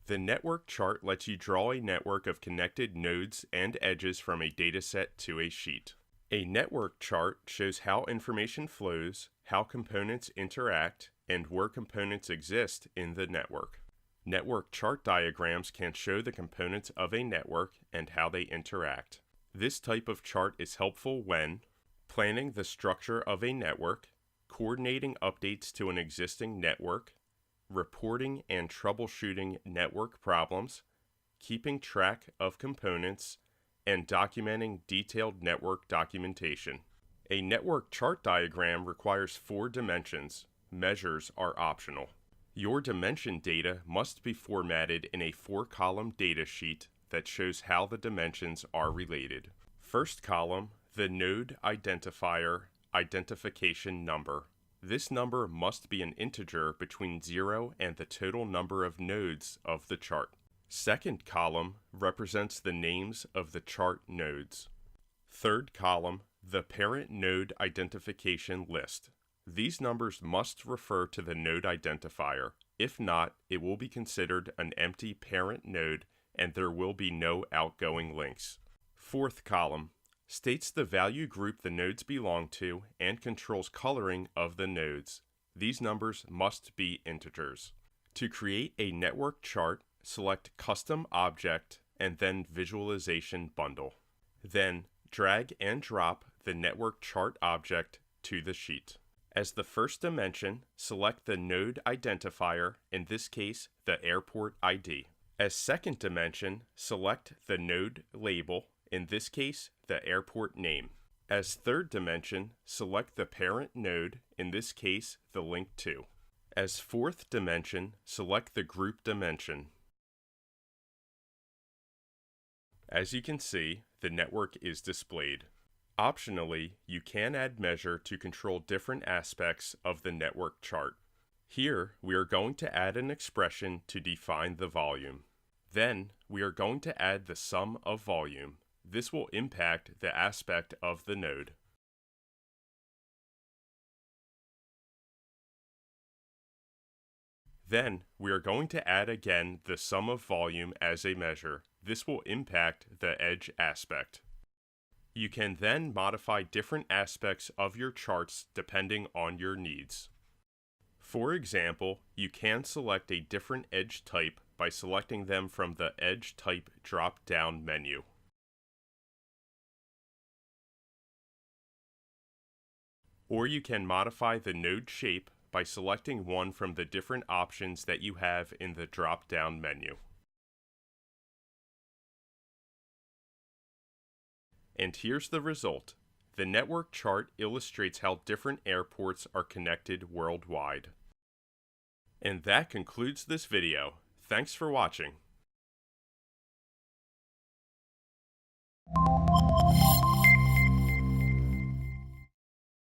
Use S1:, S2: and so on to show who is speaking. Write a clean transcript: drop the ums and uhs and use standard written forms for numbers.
S1: The network chart lets you draw a network of connected nodes and edges from a dataset to a sheet. A network chart shows how information flows, how components interact, and where components exist in the network. Network chart diagrams can show the components of a network and how they interact. This type of chart is helpful when planning the structure of a network, coordinating updates to an existing network, reporting and troubleshooting network problems, keeping track of components, and documenting detailed network documentation. A network chart diagram requires 4 dimensions. Measures are optional. Your dimension data must be formatted in a 4-column data sheet that shows how the dimensions are related. First column, the node identifier identification number. This number must be an integer between 0 and the total number of nodes of the chart. Second column represents the names of the chart nodes. Third column, the parent node identification list. These numbers must refer to the node identifier. If not, it will be considered an empty parent node and there will be no outgoing links. Fourth column states the value group the nodes belong to and controls coloring of the nodes. These numbers must be integers. To create a network chart, select Custom Object and then Visualization Bundle. Then drag and drop the network chart object to the sheet. As the first dimension, select the node identifier, in this case the airport ID. As second dimension, select the node label, in this case the airport name. As third dimension, select the parent node, in this case the link to. As fourth dimension, select the group dimension. As you can see, the network is displayed. Optionally, you can add measure to control different aspects of the network chart. Here, we are going to add an expression to define the volume. Then, we are going to add the sum of volume. This will impact the aspect of the node. Then, we are going to add again the sum of volume as a measure. This will impact the edge aspect. You can then modify different aspects of your charts depending on your needs. For example, you can select a different edge type by selecting them from the Edge Type drop-down menu. Or you can modify the node shape by selecting one from the different options that you have in the drop-down menu. And here's the result. The network chart illustrates how different airports are connected worldwide. And that concludes this video. Thanks for watching.